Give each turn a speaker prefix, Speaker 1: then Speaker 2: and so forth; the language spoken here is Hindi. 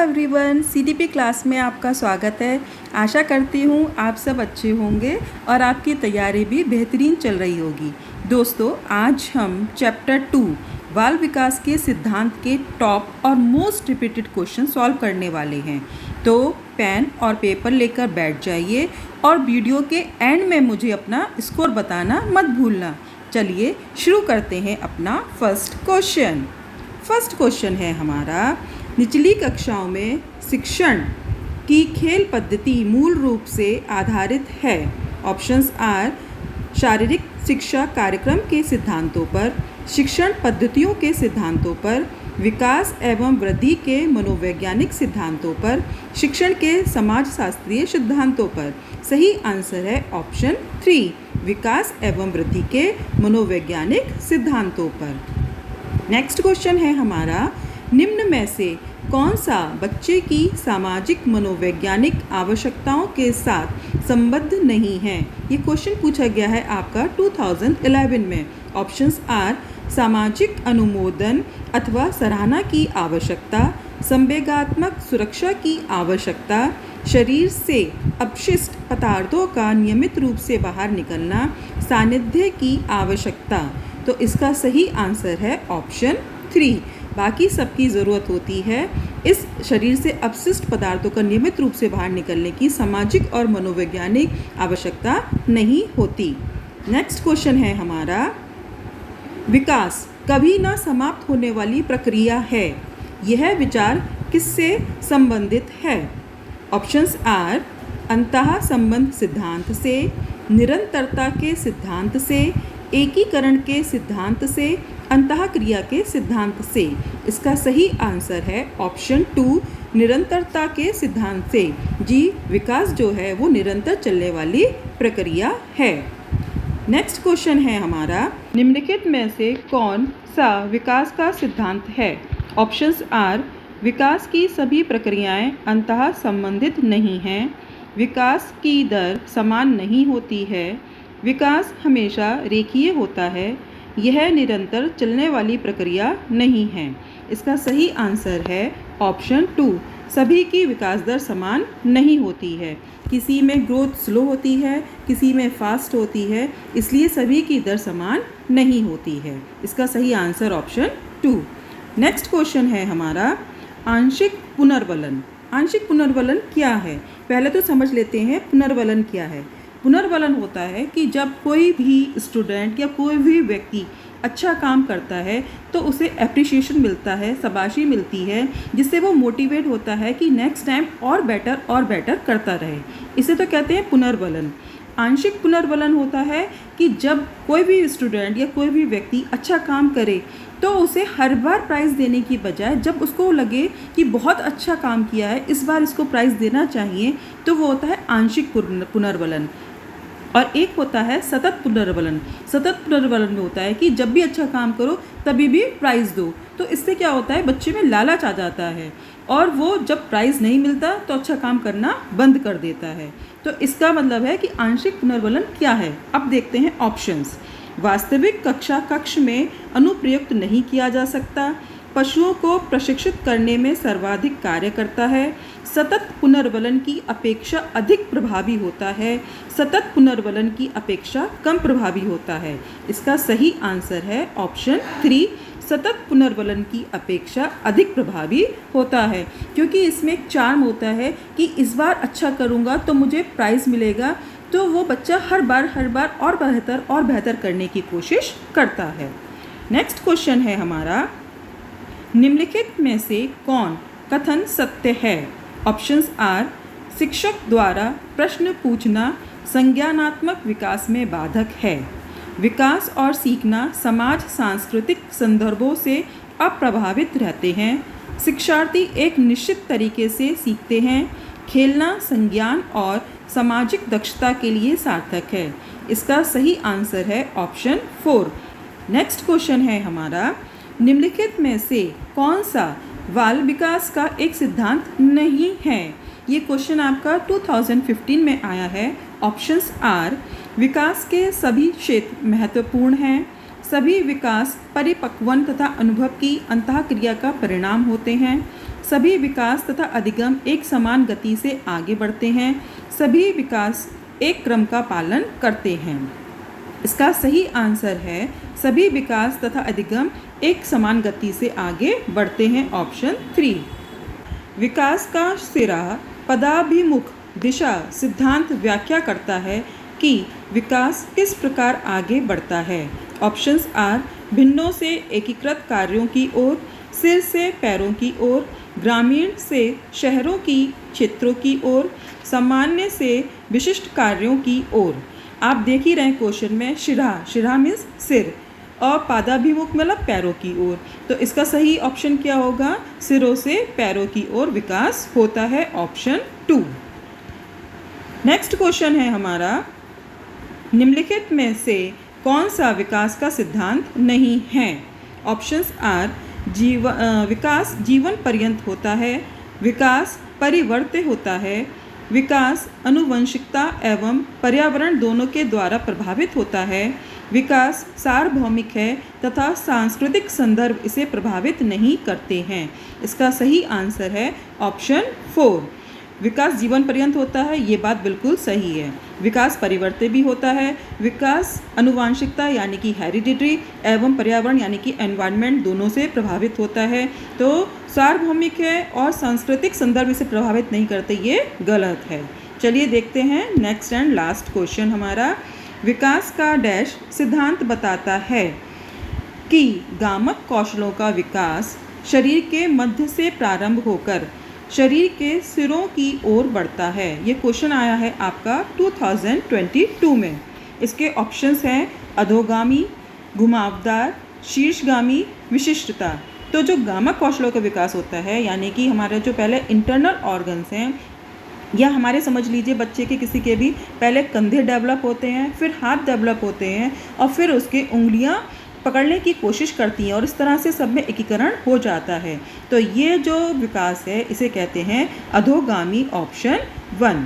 Speaker 1: एवरीवन, सीडीपी क्लास में आपका स्वागत है। आशा करती हूँ आप सब अच्छे होंगे और आपकी तैयारी भी बेहतरीन चल रही होगी। दोस्तों, आज हम चैप्टर 2 बाल विकास के सिद्धांत के टॉप और मोस्ट रिपीटेड क्वेश्चन सॉल्व करने वाले हैं। तो पेन और पेपर लेकर बैठ जाइए और वीडियो के एंड में मुझे अपना स्कोर बताना मत भूलना। चलिए शुरू करते हैं अपना फर्स्ट क्वेश्चन है हमारा, निचली कक्षाओं में शिक्षण की खेल पद्धति मूल रूप से आधारित है। ऑप्शंस आर शारीरिक शिक्षा कार्यक्रम के सिद्धांतों पर, शिक्षण पद्धतियों के सिद्धांतों पर, विकास एवं वृद्धि के मनोवैज्ञानिक सिद्धांतों पर, शिक्षण के समाजशास्त्रीय सिद्धांतों पर। सही आंसर है ऑप्शन 3, विकास एवं वृद्धि के मनोवैज्ञानिक सिद्धांतों पर। नेक्स्ट क्वेश्चन है हमारा, निम्न में से कौन सा बच्चे की सामाजिक मनोवैज्ञानिक आवश्यकताओं के साथ संबद्ध नहीं है। ये क्वेश्चन पूछा गया है आपका 2011 में। ऑप्शंस आर सामाजिक अनुमोदन अथवा सराहना की आवश्यकता, संवेगात्मक सुरक्षा की आवश्यकता, शरीर से अपशिष्ट पदार्थों का नियमित रूप से बाहर निकलना, सानिध्य की आवश्यकता। तो इसका सही आंसर है ऑप्शन 3। बाकी सबकी ज़रूरत होती है, इस शरीर से अपशिष्ट पदार्थों का नियमित रूप से बाहर निकलने की सामाजिक और मनोवैज्ञानिक आवश्यकता नहीं होती। नेक्स्ट क्वेश्चन है हमारा, विकास कभी ना समाप्त होने वाली प्रक्रिया है, यह विचार किससे संबंधित है। ऑप्शंस आर अंतः संबंध सिद्धांत से, निरंतरता के सिद्धांत से, एकीकरण के सिद्धांत से, अंतःक्रिया के सिद्धांत से। इसका सही आंसर है ऑप्शन 2, निरंतरता के सिद्धांत से। जी, विकास जो है वो निरंतर चलने वाली प्रक्रिया है। नेक्स्ट क्वेश्चन है हमारा, निम्नलिखित में से कौन सा विकास का सिद्धांत है। ऑप्शंस आर विकास की सभी प्रक्रियाएं अंतः संबंधित नहीं हैं, विकास की दर समान नहीं होती है, विकास हमेशा रेखीय होता है, यह निरंतर चलने वाली प्रक्रिया नहीं है। इसका सही आंसर है ऑप्शन 2, सभी की विकास दर समान नहीं होती है। किसी में ग्रोथ स्लो होती है, किसी में फास्ट होती है, इसलिए सभी की दर समान नहीं होती है। इसका सही आंसर ऑप्शन 2। नेक्स्ट क्वेश्चन है हमारा, आंशिक पुनर्वलन। आंशिक पुनर्वलन क्या है, पहले तो समझ लेते हैं पुनर्वलन क्या है। पुनर्वलन होता है कि जब कोई भी स्टूडेंट या कोई भी व्यक्ति अच्छा काम करता है तो उसे एप्रिसिएशन मिलता है, शाबाशी मिलती है, जिससे वो मोटिवेट होता है कि नेक्स्ट टाइम और बेटर करता रहे। इसे तो कहते हैं पुनर्वलन। आंशिक पुनर्वलन होता है कि जब कोई भी स्टूडेंट या कोई भी व्यक्ति अच्छा काम करे तो उसे हर बार प्राइज़ देने की बजाय जब उसको लगे कि बहुत अच्छा काम किया है, इस बार इसको प्राइज़ देना चाहिए, तो वो होता है आंशिक पुनर्वलन। और एक होता है सतत पुनर्वलन। सतत पुनर्वलन में होता है कि जब भी अच्छा काम करो तभी भी प्राइज़ दो। तो इससे क्या होता है, बच्चे में लालच आ जाता है और वो जब प्राइज़ नहीं मिलता तो अच्छा काम करना बंद कर देता है। तो इसका मतलब है कि आंशिक पुनर्वलन क्या है। अब देखते हैं ऑप्शंस। वास्तविक कक्ष में अनुप्रयुक्त नहीं किया जा सकता, पशुओं को प्रशिक्षित करने में सर्वाधिक कार्य करता है, सतत पुनर्वलन की अपेक्षा अधिक प्रभावी होता है, सतत पुनर्वलन की अपेक्षा कम प्रभावी होता है। इसका सही आंसर है ऑप्शन 3, सतत पुनर्वलन की अपेक्षा अधिक प्रभावी होता है, क्योंकि इसमें एक चार्म होता है कि इस बार अच्छा करूँगा तो मुझे प्राइज़ मिलेगा, तो वो बच्चा हर बार और बेहतर करने की कोशिश करता है। नेक्स्ट क्वेश्चन है हमारा, निम्नलिखित में से कौन कथन सत्य है। ऑप्शंस आर शिक्षक द्वारा प्रश्न पूछना संज्ञानात्मक विकास में बाधक है, विकास और सीखना समाज सांस्कृतिक संदर्भों से अप्रभावित रहते हैं, शिक्षार्थी एक निश्चित तरीके से सीखते हैं, खेलना संज्ञान और सामाजिक दक्षता के लिए सार्थक है। इसका सही आंसर है ऑप्शन 4। नेक्स्ट क्वेश्चन है हमारा, निम्नलिखित में से कौन सा बाल विकास का एक सिद्धांत नहीं है। ये क्वेश्चन आपका 2015 में आया है। ऑप्शंस आर विकास के सभी क्षेत्र महत्वपूर्ण हैं, सभी विकास परिपक्वन तथा अनुभव की अंतःक्रिया का परिणाम होते हैं, सभी विकास तथा अधिगम एक समान गति से आगे बढ़ते हैं। सभी विकास एक क्रम का पालन करते हैं। इसका सही आंसर है सभी विकास तथा अधिगम एक समान गति से आगे बढ़ते हैं, ऑप्शन 3। विकास का सिरा पदाभिमुख दिशा सिद्धांत व्याख्या करता है कि विकास किस प्रकार आगे बढ़ता है। ऑप्शंस आर भिन्नों से एकीकृत कार्यों की ओर, सिर से पैरों की ओर, ग्रामीण से शहरों की क्षेत्रों की ओर, सामान्य से विशिष्ट कार्यों की ओर। आप देख ही रहे क्वेश्चन में शिरा मीन्स सिर और पादाभिमुख मतलब पैरों की ओर। तो इसका सही ऑप्शन क्या होगा? सिरों से पैरों की ओर विकास होता है, ऑप्शन 2। नेक्स्ट क्वेश्चन है हमारा, निम्नलिखित में से कौन सा विकास का सिद्धांत नहीं है? ऑप्शंस आर विकास जीवन पर्यंत होता है, विकास परिवर्त्य होता है, विकास आनुवंशिकता एवं पर्यावरण दोनों के द्वारा प्रभावित होता है, विकास सार्वभौमिक है तथा सांस्कृतिक संदर्भ इसे प्रभावित नहीं करते हैं। इसका सही आंसर है ऑप्शन 4। विकास जीवन पर्यंत होता है, ये बात बिल्कुल सही है। विकास परिवर्त्य भी होता है, विकास आनुवांशिकता यानी कि हेरिडिटरी एवं पर्यावरण यानी कि एनवायरनमेंट दोनों से प्रभावित होता है। तो सार्वभौमिक है और सांस्कृतिक संदर्भ इसे प्रभावित नहीं करते, ये गलत है। चलिए देखते हैं नेक्स्ट एंड लास्ट क्वेश्चन हमारा, विकास का डैश सिद्धांत बताता है कि गामक कौशलों का विकास शरीर के मध्य से प्रारंभ होकर शरीर के सिरों की ओर बढ़ता है। ये क्वेश्चन आया है आपका 2022 में। इसके ऑप्शंस हैं अधोगामी, घुमावदार, शीर्षगामी, विशिष्टता। तो जो गामक कौशलों का विकास होता है यानी कि हमारे जो पहले इंटरनल ऑर्गन्स हैं, या हमारे समझ लीजिए बच्चे के किसी के भी पहले कंधे डेवलप होते हैं, फिर हाथ डेवलप होते हैं और फिर उसके उंगलियां पकड़ने की कोशिश करती हैं और इस तरह से सब में एकीकरण हो जाता है। तो ये जो विकास है इसे कहते हैं अधोगामी, ऑप्शन 1।